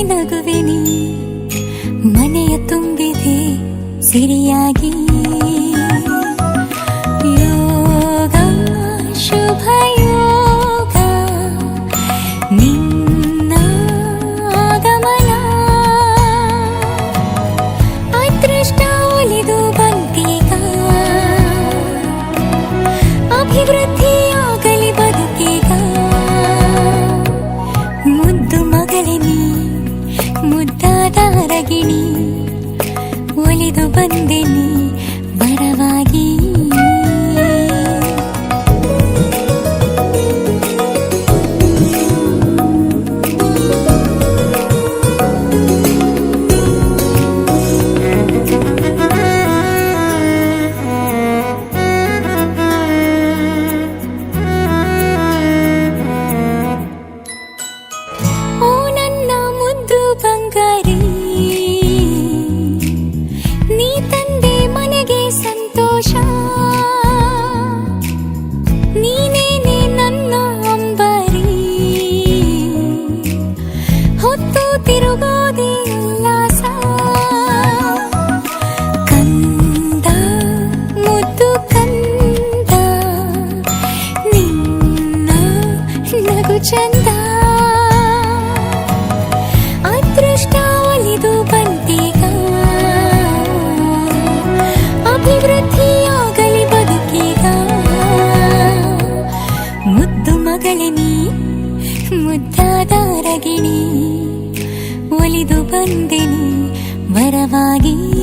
ನಗುವೆನಿ ಮನೆಯ ತುಂಬಿದೆ ಸಿರಿಯಾಗಿ ಯೋಗ ಶುಭ ಯೋಗ ನಿನ್ನ ಆಗಮನ ಅದೃಷ್ಟ ಒಲಿದು ಬಂದೀಗ ಅಭಿವೃದ್ಧಿಯಾಗಲಿ ಬದುಕೀಗ ಮುದ್ದು ಮಗಳೇ ಮುದ್ದಾದ ರಗಿಣಿ ಒಲಿದು ಬಂದೆನಿ ಬರವಾಗಿ ಚಂದ ಅದೃಷ್ಟ ಒಲಿದು ಬಂದೀಗ ಅಭಿವೃದ್ಧಿಯಾಗಲಿ ಬದುಕೀಗ ಮುದ್ದು ಮಗಳೇ ಮುದ್ದಾದ ರಗಿಣಿ ಒಲಿದು ಬಂದೆನಿ ವರವಾಗಿ